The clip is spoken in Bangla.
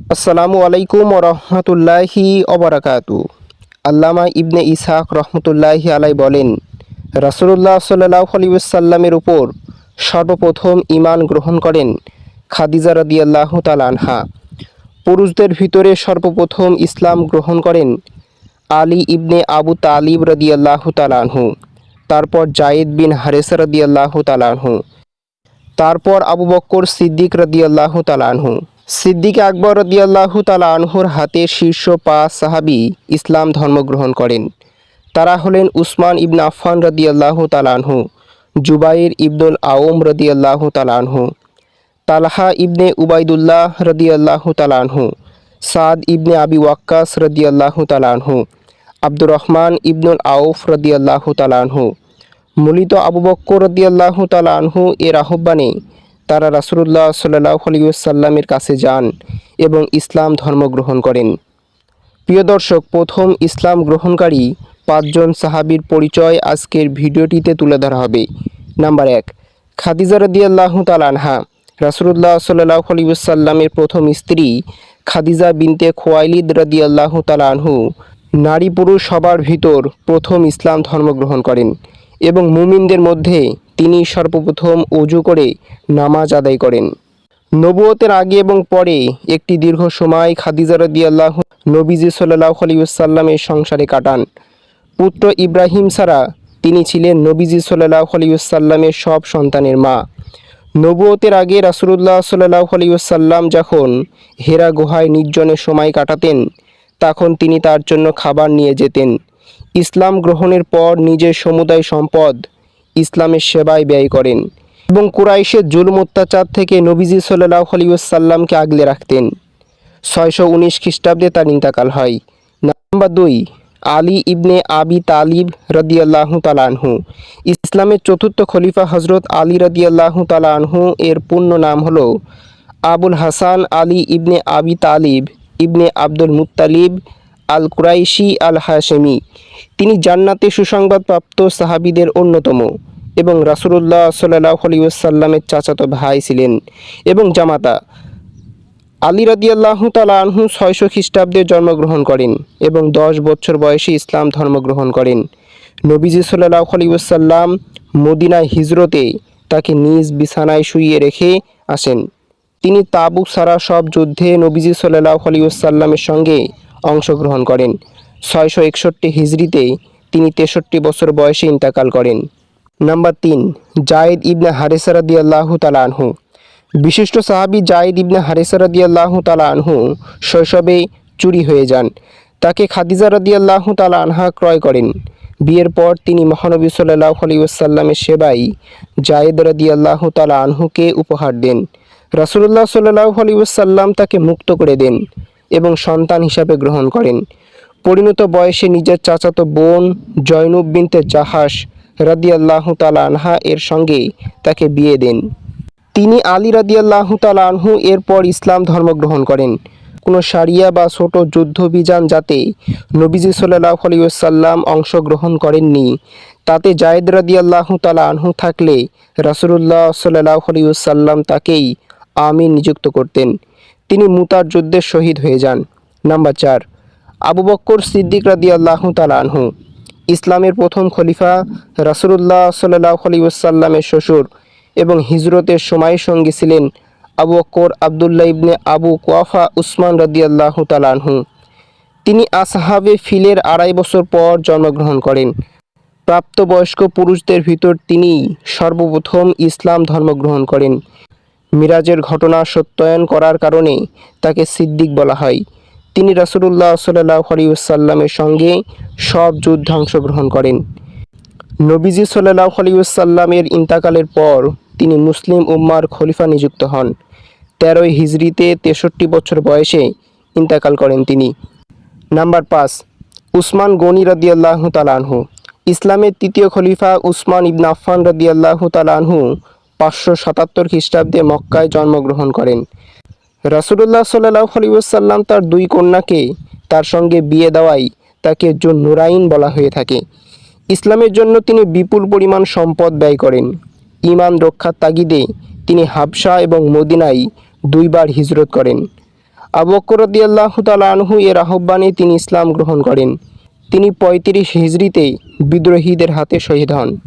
আসসালামু আলাইকুম রহমতুল্লাহি অবরাকাতু। আল্লামা ইবনে ইসহাক রহমতুল্লাহি আলাই বলেন, রাসূলুল্লাহ সাল্লাল্লাহু আলাইহি ওয়াসাল্লামের উপর সর্বপ্রথম ঈমান গ্রহণ করেন খাদিজা রাদিয়াল্লাহু তাআলা আনহা। পুরুষদের ভিতরে সর্বপ্রথম ইসলাম গ্রহণ করেন আলী ইবনে আবু তালিব রাদিয়াল্লাহু তাআলা আনহু। তারপর জায়েদ বিন হারেসা রাদিয়াল্লাহু তাআলা আনহু। তারপর আবু বকর সিদ্দিক রাদিয়াল্লাহু তাআলা আনহু। সিদ্দিক আকবর রাদিয়াল্লাহু তাআলা আনহুর হাতে শীর্ষ ৫ সাহাবী ইসলাম ধর্ম গ্রহণ করেন। তারা হলেন উসমান ইবনে আফফান রাদিয়াল্লাহু তাআলা আনহু, জুবাইর ইবনুল আওম রাদিয়াল্লাহু তাআলা আনহু, তালহা ইবনে উবাইদুল্লাহ রাদিয়াল্লাহু তাআলা আনহু, সাদ ইবনে আবি ওয়াক্কাস রাদিয়াল্লাহু তাআলা আনহু, আব্দুর রহমান ইবনুল আউফ রাদিয়াল্লাহু তাআলা আনহু। মূলত আবু বকর রাদিয়াল্লাহু তাআলা আনহু এর আহ্বানে তারা রাসূলুল্লাহ সাল্লাল্লাহু আলাইহি ওয়াসাল্লামের কাছে যান এবং ইসলাম ধর্ম গ্রহণ করেন। প্রিয় দর্শক, প্রথম ইসলাম গ্রহণকারী ৫ জন সাহাবীর পরিচয় আজকের ভিডিওটিতে তুলে ধরা হবে। নাম্বার ১, খাদিজা রাদিয়াল্লাহু তাআলা আনহা। রাসূলুল্লাহ সাল্লাল্লাহু আলাইহি ওয়াসাল্লামের প্রথম স্ত্রী খাদিজা বিনতে খুয়াইলিদ রাদিয়াল্লাহু তাআলা আনহু নারী পুরুষ সবার ভিতর প্রথম ইসলাম ধর্ম গ্রহণ করেন এবং মুমিনদের মধ্যে তিনি সর্বপ্রথম ওযু করে নামাজ আদায় করেন। নবুয়তের আগে এবং পরে একটি দীর্ঘ সময় খাদিজা রাদিয়াল্লাহু নবীজি সাল্লাল্লাহু আলাইহি ওয়াসাল্লামের সংসারে কাটান। পুত্র ইব্রাহিম ছাড়া তিনি ছিলেন নবীজি সাল্লাল্লাহু আলাইহি ওয়াসাল্লামের সব সন্তানের মা। নবুয়তের আগে রাসূলুল্লাহ সাল্লাল্লাহু আলাইহি ওয়াসাল্লাম যখন হেরা গুহায় নির্জনে সময় কাটাতেন, তখন তিনি তার জন্য খাবার নিয়ে যেতেন। ইসলাম গ্রহণের পর নিজের সমুদায় সম্পদ ইসলামের সেবায় ব্যয় করেন এবং কুরাইশের জুলুম অত্যাচার থেকে নবীজি সাল্লাল্লাহু আলাইহি ওয়াসাল্লামকে আগলে রাখতেন। ৬১৯ খ্রিস্টাব্দে তার ইন্তেকাল হয়। নাম্বার ২, আলী ইবনে আবি তালিব রাদিয়াল্লাহু তাআলা আনহু। ইসলামের চতুর্থ খলিফা হযরত আলী রাদিয়াল্লাহু তাআলা আনহু এর পূর্ণ নাম হলো আবুল হাসান আলী ইবনে আবি তালিব ইবনে আব্দুল মুত্তালিব আল কুরাইশি আল হাশেমি। তিনি জান্নাতে সুসংবাদপ্রাপ্ত সাহাবীদের অন্যতম এবং রাসূলুল্লাহ সাল্লাল্লাহু আলাইহি ওয়াসাল্লামের চাচাতো ভাই ছিলেন এবং জামাতা। আলী রাদিয়াল্লাহু তাআলা আনহু ৬০০ খ্রিস্টাব্দে জন্মগ্রহণ করেন এবং ১০ বছর বয়সে ইসলাম ধর্ম গ্রহণ করেন। নবীজি সাল্লাল্লাহু আলাইহি ওয়াসাল্লাম মদিনায় হিজরতে তাকে নিজ বিছানায় শুইয়ে রেখে আসেন। তিনি তাবুক ছাড়া সব যুদ্ধে নবীজি সাল্লাল্লাহু আলাইহি ওয়াসাল্লামের সঙ্গে অংশগ্রহণ করেন। ৬৬১ হিজরিতে তিনি ৬৩ বছর বয়সে ইন্তেকাল করেন। নাম্বার ৩, জায়েদ ইবনে হারেসা রাদিয়াল্লাহু তাআলা আনহু। বিশিষ্ট সাহাবী জায়েদ ইবনে হারেসা রাদিয়াল্লাহু তাআলা আনহু শৈশবে চুরি হয়ে যান। তাকে খাদিজা রাদিয়াল্লাহু তাআলা আনহা ক্রয় করেন। বিয়ের পর তিনি মহানবী সাল্লাল্লাহু আলাইহি ওয়াসাল্লামের সেবায় জায়েদ রাদিয়াল্লাহু তাআলা আনহুকে উপহার দেন। রাসূলুল্লাহ সাল্লাল্লাহু আলাইহি ওয়াসাল্লাম তাকে মুক্ত করে দেন এবং সন্তান হিসাবে গ্রহণ করেন। পরিণত বয়সে নিজের চাচাতো বোন জয়নব বিনতে জাহাশ রাদিয়াল্লাহু তাআলা আনহা এর সঙ্গে তাকে বিয়ে দেন। তিনি আলী রাদিয়াল্লাহু তাআলা আনহু এরপর ইসলাম ধর্ম গ্রহণ করেন। কোনো সারিয়া বা ছোট যুদ্ধবিযান যাতে নবীজি সাল্লাল্লাহু আলাইহি ওয়াসাল্লাম অংশগ্রহণ করেননি, তাতে জায়েদ রাদিয়াল্লাহু তাআলা আনহু থাকলে রাসূলুল্লাহ সাল্লাল্লাহু আলাইহি ওয়াসাল্লাম তাকেই আমির নিযুক্ত করতেন। তিনি মুতার যুদ্ধে শহীদ হয়ে যান। নাম্বার ৪, আবু বকর সিদ্দিক রাদিয়াল্লাহু তাআলা আনহু। ইসলামের প্রথম খলিফা, রাসূলুল্লাহ সাল্লাল্লাহু আলাইহি ওয়াসাল্লামের শ্বশুর এবং হিজরতের সময় সঙ্গী ছিলেন আবু বকর আবদুল্লাহ ইবনে আবু কুয়াফা উসমান রাদিয়াল্লাহু তাআলা আনহু। তিনি আসহাবে ফিলের ২.৫ বছর পর জন্মগ্রহণ করেন। প্রাপ্তবয়স্ক পুরুষদের ভিতর তিনি সর্বপ্রথম ইসলাম ধর্ম গ্রহণ করেন। মিরাজের ঘটনা সত্যায়ন করার কারণে তাকে সিদ্দিক বলা হয়। তিনি রাসূলুল্লাহ সাল্লাল্লাহু আলাইহি ওয়াসাল্লামের সঙ্গে সব যুদ্ধে অংশগ্রহণ করেন। নবীজি সাল্লাল্লাহু আলাইহি ওয়াসাল্লামের ইন্তেকালের পর তিনি মুসলিম উম্মার খলিফা নিযুক্ত হন। ১৩ হিজরিতে ৬৩ বছর বয়সে ইন্তেকাল করেন তিনি। নাম্বার ৫, উসমান গনি রাদিয়াল্লাহু তাআলা আনহু। ইসলামের তৃতীয় খলিফা উসমান ইবনে আফফান রাদিয়াল্লাহু তাআলা আনহু ৫৭৭ খ্রিস্টাব্দে মক্কায় জন্মগ্রহণ করেন। রাসূলুল্লাহ সাল্লাল্লাহু আলাইহি ওয়াসাল্লাম তার ২ কন্যাকে তার সঙ্গে বিয়ে দেওয়ায় তাকে যুন নুরাইন বলা হয়ে থাকে। ইসলামের জন্য তিনি বিপুল পরিমাণ সম্পদ ব্যয় করেন। ঈমান রক্ষার তাগিদে তিনি হাবশা এবং মদিনায় ২ বার হিজরত করেন। আবু বকর রাদিয়াল্লাহু তাআলা আনহু এর আহ্বানে তিনি ইসলাম গ্রহণ করেন। তিনি 35 হিজরিতেই বিদ্রোহীদের হাতে শহীদ হন।